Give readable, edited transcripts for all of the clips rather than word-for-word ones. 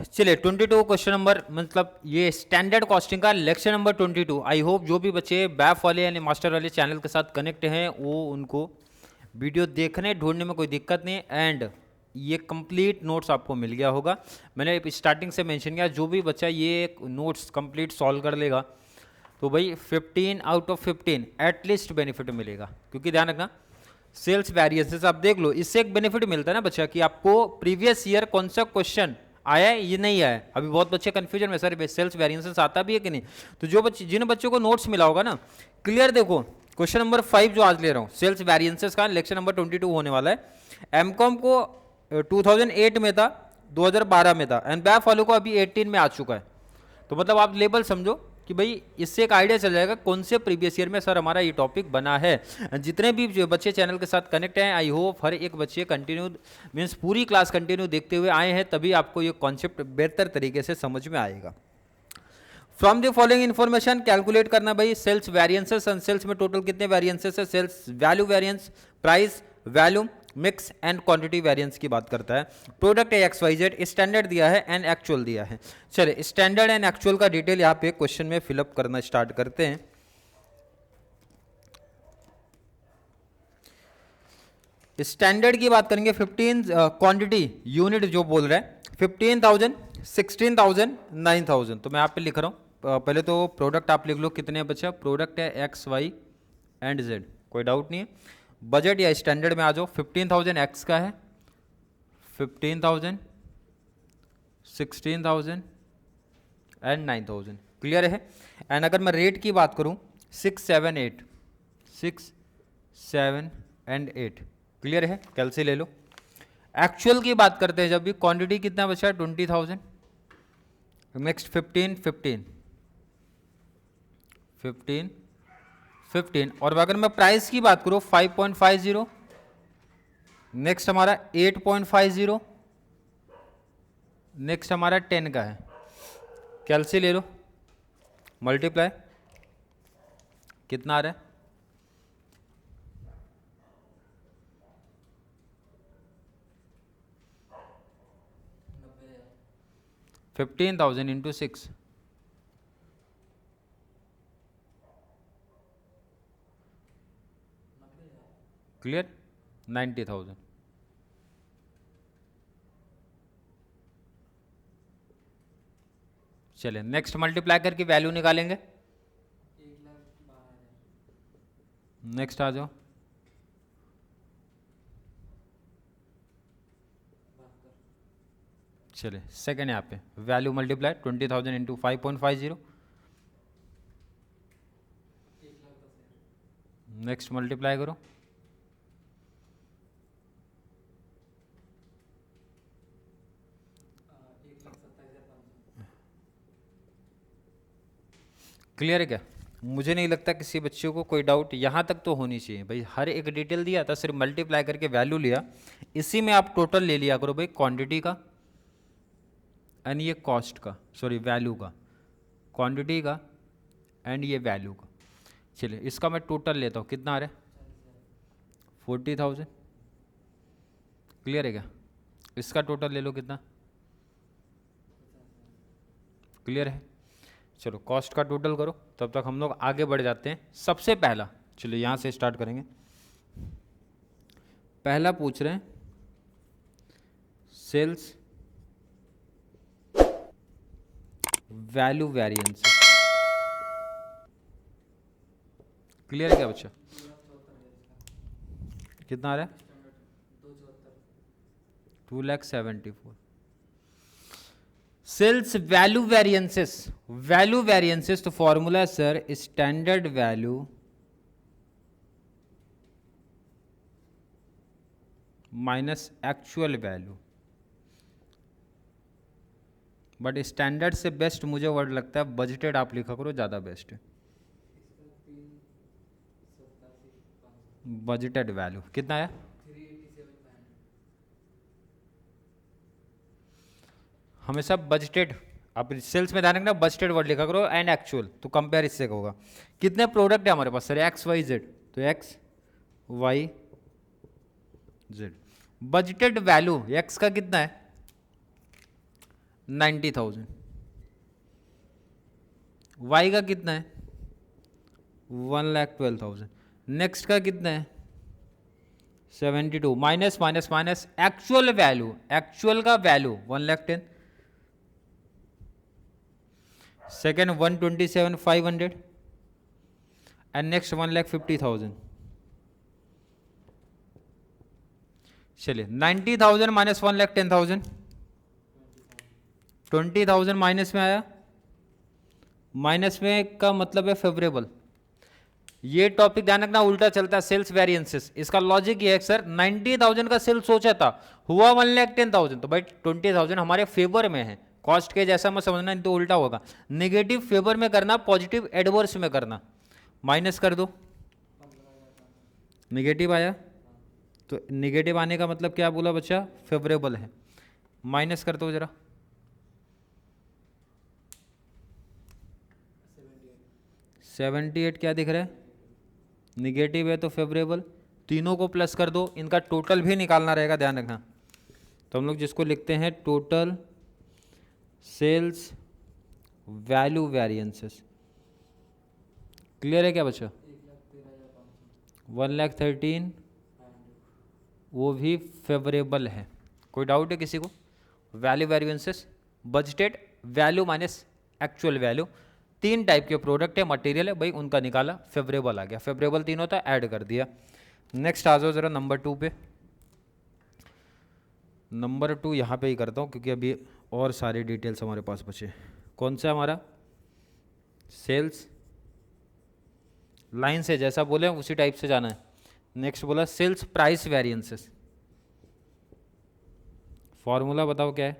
चलिए 22 question number, मतलब ये स्टैंडर्ड कॉस्टिंग का लेक्चर नंबर 22। आई होप जो भी बच्चे बैफ वाले यानी मास्टर वाले चैनल के साथ कनेक्ट हैं वो उनको वीडियो देखने ढूंढने में कोई दिक्कत नहीं, एंड ये कंप्लीट नोट्स आपको मिल गया होगा। मैंने स्टार्टिंग से मेंशन किया, जो भी बच्चा ये नोट्स कंप्लीट सॉल्व कर लेगा तो भाई 15 आउट ऑफ 15 एटलीस्ट बेनिफिट मिलेगा। क्योंकि ध्यान रखना, सेल्स वेरिएंसेस आप देख लो, इससे एक बेनिफिट मिलता है ना बच्चा कि आपको प्रीवियस ईयर कौन सा क्वेश्चन आया है ये नहीं आया है। अभी बहुत बच्चे कंफ्यूजन में, सर सेल्स वेरिएंसेस आता भी है कि नहीं। तो जो बच्चे, जिन बच्चों को नोट्स मिला होगा ना, क्लियर देखो क्वेश्चन नंबर 5 जो आज ले रहा हूँ, सेल्स वेरिएंसेस का लेक्चर नंबर 22 होने वाला है। एमकॉम को 2008 में था, 2012 में था, एंड बैफ वालों को अभी 18 में आ चुका है। तो मतलब आप लेवल समझो कि भाई इससे एक आइडिया चल जाएगा कौन से प्रीवियस ईयर में सर हमारा ये टॉपिक बना है। जितने भी जो बच्चे चैनल के साथ कनेक्ट हैं, आई होप हर एक बच्चे कंटिन्यू मीन्स पूरी क्लास कंटिन्यू देखते हुए आए हैं, तभी आपको ये कॉन्सेप्ट बेहतर तरीके से समझ में आएगा। From the following information calculate करना भाई सेल्स वेरिएंसेस, एंड सेल्स में टोटल कितने वेरिएंसेस है, sales value variance, price, volume, mix and quantity variance की बात करता है। प्रोडक्ट है एक्स वाई जेड, स्टैंडर्ड दिया है एंड एक्चुअल दिया है। चलिए स्टैंडर्ड एंड एक्चुअल का डिटेल यहाँ पे क्वेश्चन में फिलअप करना स्टार्ट करते हैं। स्टैंडर्ड की बात करेंगे, 15 क्वांटिटी यूनिट जो बोल रहे हैं 15,000, 16,000, 9,000। तो मैं यहाँ पे लिख रहा हूँ, पहले तो प्रोडक्ट आप लिख लो कितने बचा, प्रोडक्ट है एक्स वाई एंड जेड, कोई डाउट नहीं है। बजट या स्टैंडर्ड में आ जाओ, 15,000 एक्स का है, 15,000, 16,000 एंड 9,000, क्लियर है। एंड अगर मैं रेट की बात करूं 6, 7, 8, 6, 7 एंड 8, क्लियर है, कैलसी ले लो। एक्चुअल की बात करते हैं जब भी, क्वांटिटी कितना बचा है 20,000, नेक्स्ट 15, 15, 15, 15, और अगर मैं प्राइस की बात करूं 5.50, नेक्स्ट हमारा 8.50, नेक्स्ट हमारा 10 का है, कैलसी ले लो, मल्टीप्लाई कितना आ रहा है, 15,000 इंटू 6, क्लियर, 90,000। चलिए नेक्स्ट मल्टीप्लाई करके वैल्यू निकालेंगे, नेक्स्ट आ जाओ, चलिए सेकेंड यहाँ पे value multiply 20,000 into 5.50, next multiply करो, क्लियर है क्या। मुझे नहीं लगता किसी बच्चे को कोई डाउट यहाँ तक तो होनी चाहिए भाई। हर एक डिटेल दिया था, सिर्फ मल्टीप्लाई करके वैल्यू लिया, इसी में आप टोटल ले लिया करो भाई, क्वांटिटी का एंड ये कॉस्ट का, सॉरी वैल्यू का, क्वांटिटी का एंड ये वैल्यू का। चलिए इसका मैं टोटल लेता हूँ, कितना आ रहा है 40,000, क्लियर है क्या। इसका टोटल ले लो कितना, क्लियर है। चलो कॉस्ट का टोटल करो, तब तक हम लोग आगे बढ़ जाते हैं। सबसे पहला, चलो यहाँ से स्टार्ट करेंगे। पहला पूछ रहे हैं सेल्स वैल्यू वेरिएंस, क्लियर है क्या बच्चा, कितना आ रहा है 2,74,000। Sales value variances, value variances तो फॉर्मूला है sir standard value minus actual value, but standard से बेस्ट मुझे वर्ड लगता है बजटेड, आप लिखा करो ज़्यादा बेस्ट है। बजटेड वैल्यू कितना है, हमेशा बजटेड, आप सेल्स में ध्यान रखना बजटेड वर्ड लिखा करो एंड एक्चुअल, तो कंपेयर इससे होगा। कितने प्रोडक्ट है हमारे पास सर, एक्स वाई जेड, तो X Y Z. Budgeted value X का कितना है, 90,000। वाई का कितना है 1,12,000। नेक्स्ट का कितना है 72 minus minus minus actual value, actual का वैल्यू 1,10,000। Second 127,500 and next 1,50,000। चलिए 90,000 माइनस 1,10,000, 20,000 माइनस में आया। माइनस में का मतलब है फेवरेबल। ये टॉपिक ध्यान रखना उल्टा चलता है, सेल्स वेरिएंसेस। इसका लॉजिक ये है सर 90,000 का सेल सोचा था, हुआ 1,10,000, तो भाई 20,000 हमारे फेवर में है। कॉस्ट के जैसा मत समझना, नहीं तो उल्टा होगा। नेगेटिव फेवर में करना, पॉजिटिव एडवर्स में करना। माइनस कर दो, नेगेटिव आया, तो नेगेटिव आने का मतलब क्या बोला बच्चा, फेवरेबल है। माइनस कर दो जरा, 78 क्या दिख रहा है, निगेटिव है तो फेवरेबल। तीनों को प्लस कर दो, इनका टोटल भी निकालना रहेगा, ध्यान रखना। तो हम लोग जिसको लिखते हैं total sales value variances. Clear है क्या बच्चा? 1,13,000 वो भी फेवरेबल है। कोई डाउट है किसी को? Value variances, budgeted value minus actual value, तीन टाइप के प्रोडक्ट है, मटेरियल है भाई, उनका निकाला, फेवरेबल आ गया। फेवरेबल तीनों था, ऐड कर दिया। नेक्स्ट आ जाओ जरा नंबर 2 पे। नंबर 2 यहाँ पे ही करता हूँ क्योंकि अभी और सारे डिटेल्स हमारे पास बचे। कौन सा हमारा सेल्स लाइन से जैसा बोले उसी टाइप से जाना है। नेक्स्ट बोला सेल्स प्राइस वेरिएंसेस। फॉर्मूला बताओ क्या है?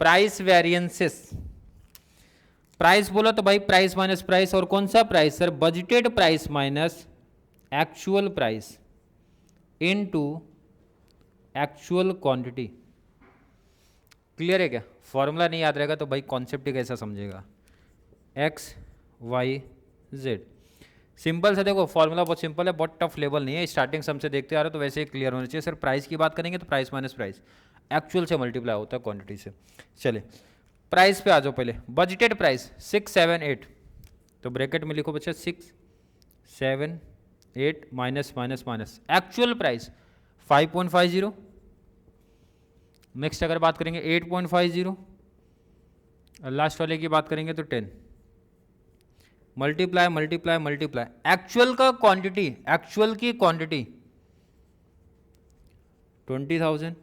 Price variances. प्राइस बोला तो भाई प्राइस माइनस प्राइस, और कौन सा price sir? Budgeted price minus actual price into actual quantity. Clear है क्या? फॉर्मूला नहीं याद रहेगा तो भाई कॉन्सेप्ट ही कैसा समझेगा। एक्स वाई जेड, सिंपल से देखो, फॉर्मूला बहुत सिंपल है, बहुत टफ लेवल नहीं है। स्टार्टिंग सम से देखते आ रहे हो तो वैसे ही क्लियर होना चाहिए। सर प्राइस की बात करेंगे तो प्राइस माइनस प्राइस, एक्चुअल से मल्टीप्लाई होता है क्वांटिटी से। चले प्राइस पे आ जाओ पहले। बजटेड प्राइस 678, तो ब्रैकेट में लिखो बच्चा 6 7 8 minus minus minus actual price 5.50। Next अगर बात करेंगे 8.50, लास्ट वाले की बात करेंगे तो 10। मल्टीप्लाई मल्टीप्लाई मल्टीप्लाई, एक्चुअल का क्वांटिटी, एक्चुअल की क्वांटिटी 20,000,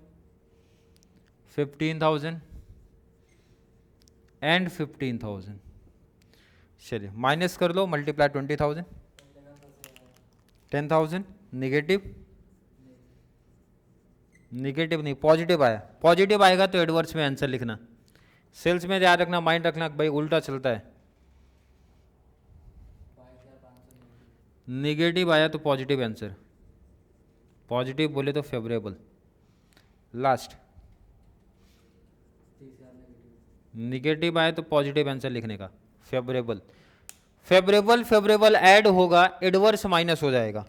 15,000 एंड 15,000। चलिए माइनस कर लो, मल्टीप्लाई 20,000, 10,000, निगेटिव, निगेटिव नहीं पॉजिटिव आया। पॉजिटिव आएगा तो एडवर्स में आंसर लिखना। सेल्स में याद रखना, माइंड रखना भाई उल्टा चलता है। निगेटिव आया तो पॉजिटिव आंसर, पॉजिटिव बोले तो फेवरेबल। लास्ट निगेटिव आया तो पॉजिटिव आंसर लिखने का, फेवरेबल। फेवरेबल फेवरेबल ऐड होगा, एडवर्स माइनस हो जाएगा।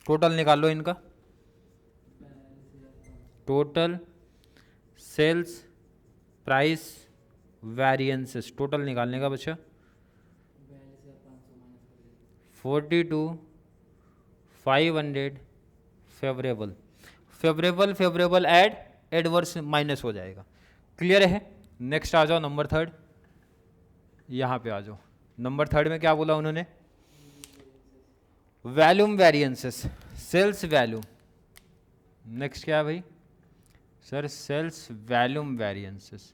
टोटल निकाल लो इनका, total sales price variances, total निकालने का बच्चा 42,500 favourable. Favourable favourable add, adverse minus हो जाएगा। क्लियर है? नेक्स्ट आ जाओ नंबर 3, यहाँ पे आ जाओ। नंबर 3 में क्या बोला उन्होंने? Volume variances, sales value. Next क्या है भाई sir? Sales volume variances.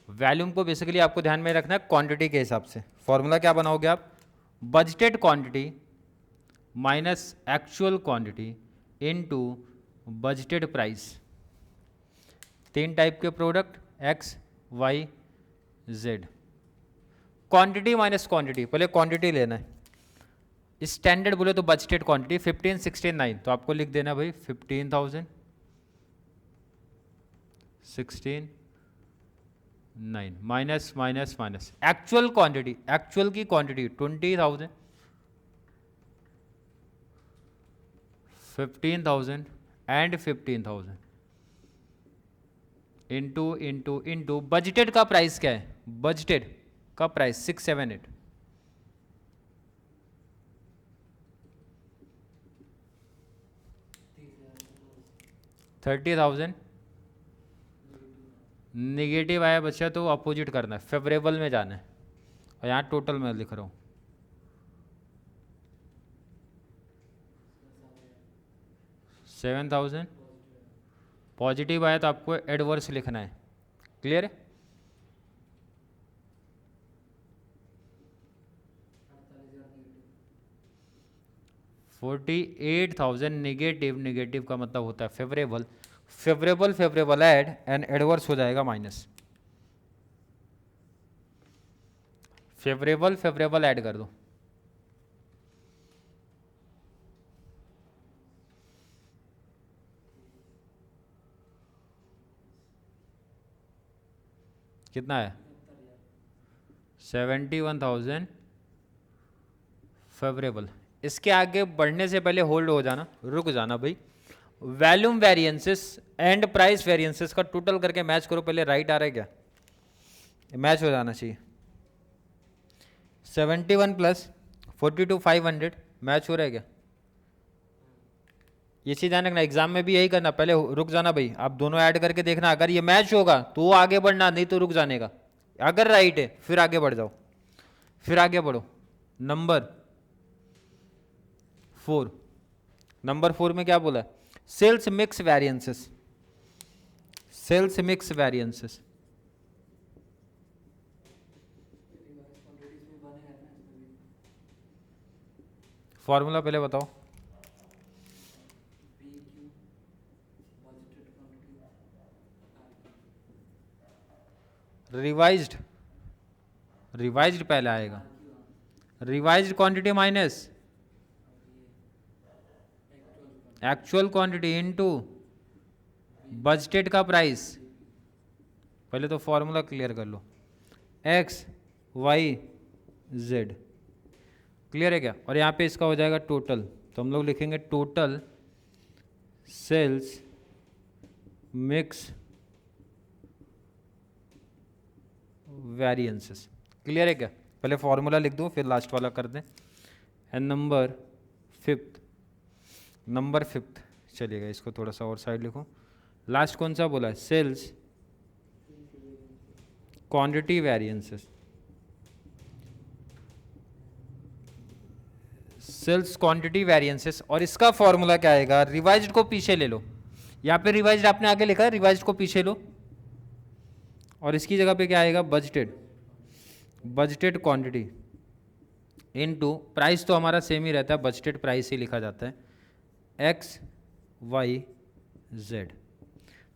Volume को बेसिकली आपको ध्यान में रखना है क्वांटिटी के हिसाब से। फॉर्मूला क्या बनाओगे आप? Budgeted quantity minus actual quantity into budgeted price. तीन टाइप के product, X Y Z. Quantity minus quantity, पहले क्वांटिटी लेना है। स्टैंडर्ड बोले तो बजटेड क्वांटिटी 15, 16, 9, तो आपको लिख देना भाई 15,000, 16, 9 minus minus minus actual quantity, actual की quantity 20,000, 15,000 and 15,000 into into into budgeted का प्राइस क्या है, बजटेड का प्राइस 678, 30,000 निगेटिव आया बच्चा तो अपोजिट करना है, फेवरेबल में जाना है, और यहाँ टोटल में लिख रहा हूँ 7,000, पॉजिटिव आया तो आपको एडवर्स लिखना है, क्लियर है। $48,000 नेगेटिव, नेगेटिव का मतलब होता है favourable, favourable favourable add and adverse हो जाएगा माइनस, फेवरेबल फेवरेबल ऐड कर दो, कितना है 71,000 फेवरेबल। इसके आगे बढ़ने से पहले होल्ड हो जाना, रुक जाना भाई। Volume variances and price variances का टोटल करके मैच करो, पहले राइट आ रहा है क्या, मैच हो जाना चाहिए। 71 प्लस 42,500 मैच हो रहा है क्या, ये चीज आने ना, एग्जाम में भी यही करना, पहले रुक जाना भाई, आप दोनों ऐड करके देखना, अगर ये मैच होगा तो आगे बढ़ना, नहीं तो रुक जाने का, अगर राइट है फिर आगे बढ़ जाओ, फिर आगे बढ़ो। नंबर 4, नंबर 4 में क्या बोला है, sales mix variances, sales mix variances, formula पहले बताओ। रिवाइज्ड, रिवाइज्ड पहले आएगा, revised quantity minus actual quantity into budgeted का प्राइस, पहले तो फॉर्मूला क्लियर कर लो, एक्स वाई जेड, क्लियर है क्या, और यहाँ पे इसका हो जाएगा टोटल, तो हम लोग लिखेंगे total sales mix variances, clear है क्या, पहले फॉर्मूला लिख दो फिर लास्ट वाला कर दें। एंड नंबर 5, नंबर 5 चलिएगा, इसको थोड़ा सा और साइड लिखो, लास्ट कौन सा बोला है, sales quantity variances, sales quantity variances, और इसका फॉर्मूला क्या आएगा, रिवाइज्ड को पीछे ले लो, यहाँ पे रिवाइज्ड आपने आगे लिखा है, रिवाइज्ड को पीछे लो, और इसकी जगह पे क्या आएगा, budgeted, budgeted quantity into price, तो हमारा सेम ही रहता है, बजटेड प्राइस ही लिखा जाता है, एक्स वाई जेड,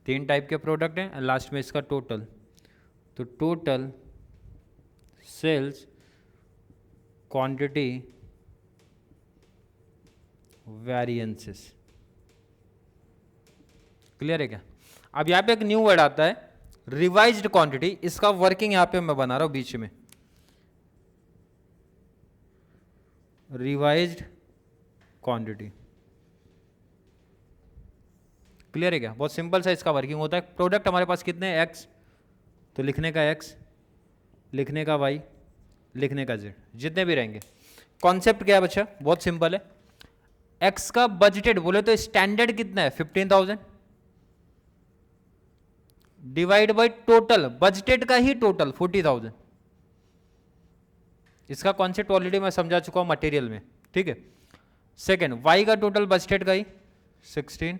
3 टाइप के प्रोडक्ट हैं, लास्ट में इसका टोटल, तो total sales quantity variances, clear है क्या। अब यहाँ पे एक न्यू वर्ड आता है रिवाइज्ड क्वांटिटी, इसका वर्किंग यहाँ पे मैं बना रहा हूँ बीच में, रिवाइज्ड क्वांटिटी, क्लियर है क्या, बहुत सिंपल सा इसका वर्किंग होता है, प्रोडक्ट हमारे पास कितने हैं, एक्स, तो लिखने का एक्स, लिखने का वाई, लिखने का जेड, जितने भी रहेंगे। कॉन्सेप्ट क्या है बच्चा, बहुत सिंपल है, एक्स का बजटेड बोले तो स्टैंडर्ड कितना है 15,000 डिवाइड बाई टोटल, बजटेड का ही टोटल 40,000, इसका कॉन्सेप्ट ऑलरेडी मैं समझा चुका हूं मटेरियल में, ठीक है। सेकंड, वाई का टोटल बजटेड का ही 16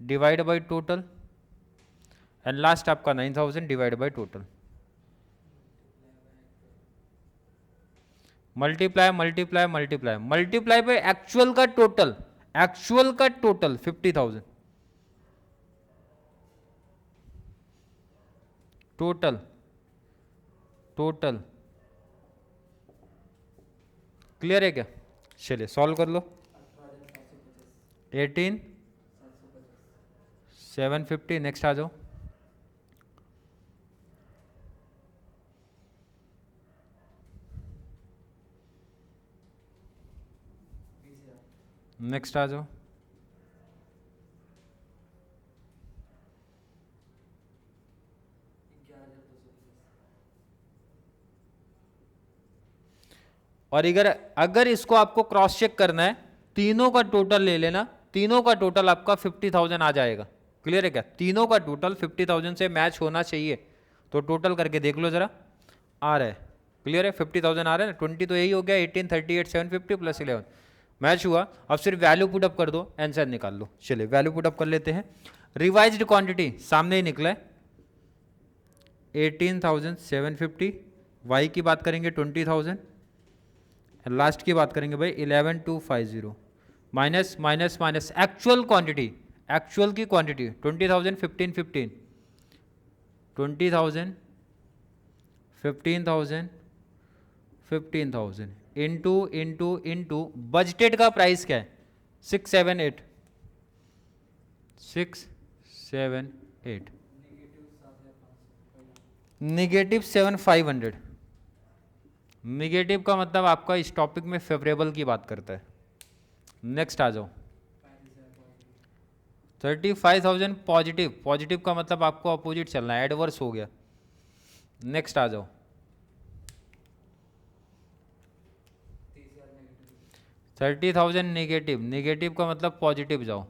divide by total, and last आपका 9,000 divide by total, multiply multiply multiply multiply पे एक्चुअल का टोटल, एक्चुअल का टोटल 50,000 टोटल, टोटल, क्लियर है क्या, चलिए सॉल्व कर लो। 18 750, नेक्स्ट आ जाओ, नेक्स्ट आ जाओ, और अगर इसको आपको क्रॉस चेक करना है, तीनों का टोटल ले लेना, तीनों का टोटल आपका 50,000 आ जाएगा। क्लियर है क्या? तीनों का टोटल 50,000 से मैच होना चाहिए, तो टोटल करके देख लो जरा, आ रहा है। क्लियर है? 50,000 आ रहा है ना, 20 तो यही हो गया, 18, 38, 750 प्लस 11 मैच हुआ। अब सिर्फ वैल्यू पुट अप कर दो, आंसर निकाल लो। चलिए वैल्यू पुट अप कर लेते हैं। रिवाइज्ड क्वांटिटी सामने ही निकला है 18,750, वाई की बात करेंगे 20,000, लास्ट की बात करेंगे भाई 11,250, minus minus minus actual quantity, actual की quantity 20,000, 15,15, 20,000, 15,000, 15,000 into into into budgeted का प्राइस क्या है? 678, 678, निगेटिव 7,500। निगेटिव का मतलब आपका इस टॉपिक में फेवरेबल की बात करता है। नेक्स्ट आ जाओ, 35,000 पॉजिटिव, पॉजिटिव का मतलब आपको अपोजिट चलना है, एडवर्स हो गया। नेक्स्ट आ जाओ, 30,000 नेगेटिव, नेगेटिव का मतलब पॉजिटिव जाओ।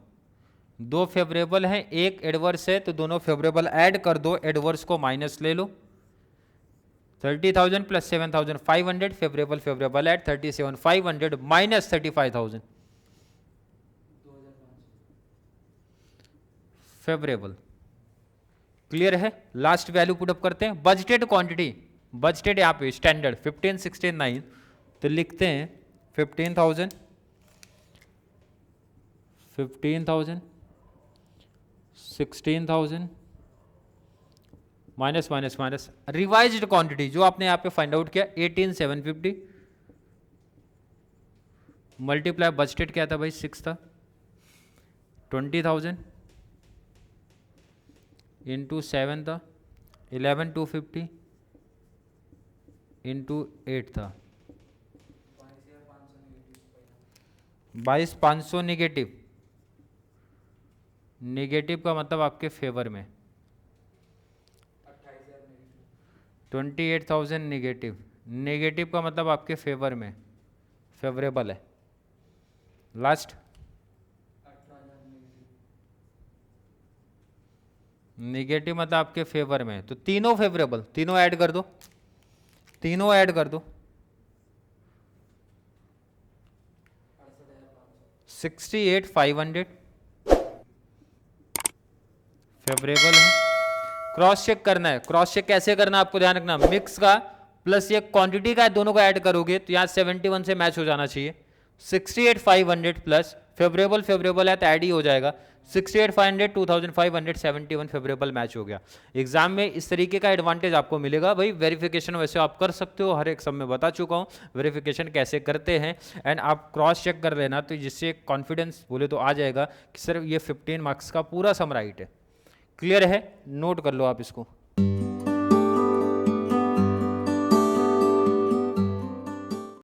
दो फेवरेबल हैं, एक एडवर्स है, तो दोनों फेवरेबल ऐड कर दो, एडवर्स को माइनस ले लो। 30,000 plus 7,500 favourable, favourable add 37,500 minus 35,000 favourable. Clear है? लास्ट वैल्यू पुट अप करते हैं। बजटेड क्वांटिटी, बजटेड यहाँ पे स्टैंडर्ड 15, 16, 9, तो लिखते हैं 15,000, 15,000, 16,000 minus minus minus revised quantity जो आपने यहाँ पे फाइंड आउट किया 18,750 मल्टीप्लाई बजटेड क्या था भाई 6 था, 20,000 इंटू 7 था, 11,250 इंटू 8 था, 22,500 निगेटिव। निगेटिव का मतलब आपके फेवर में 28,000 निगेटिव, नेगेटिव का मतलब आपके फेवर में, फेवरेबल है। लास्ट निगेटिव मतलब आपके फेवर में, तो तीनों फेवरेबल, तीनों ऐड कर दो, तीनों ऐड कर दो, 68,500 फेवरेबल है। क्रॉस चेक करना है, क्रॉस चेक कैसे करना है आपको ध्यान रखना, मिक्स का प्लस ये क्वांटिटी का दोनों का ऐड करोगे तो यहाँ 71 से मैच हो जाना चाहिए। 68,500 प्लस फेवरेबल, फेवरेबल है तो ऐड ही हो जाएगा, 68,500, 2,500, 71 फेवरेबल मैच हो गया। एग्जाम में इस तरीके का एडवांटेज आपको मिलेगा भाई। वेरिफिकेशन वैसे आप कर सकते हो, हर एक सब में बता चुका हूँ वेरिफिकेशन कैसे करते हैं, एंड आप क्रॉस चेक कर लेना, तो जिससे कॉन्फिडेंस बोले तो आ जाएगा कि सर ये 15 मार्क्स का पूरा सम राइट है। क्लियर है? नोट कर लो आप इसको।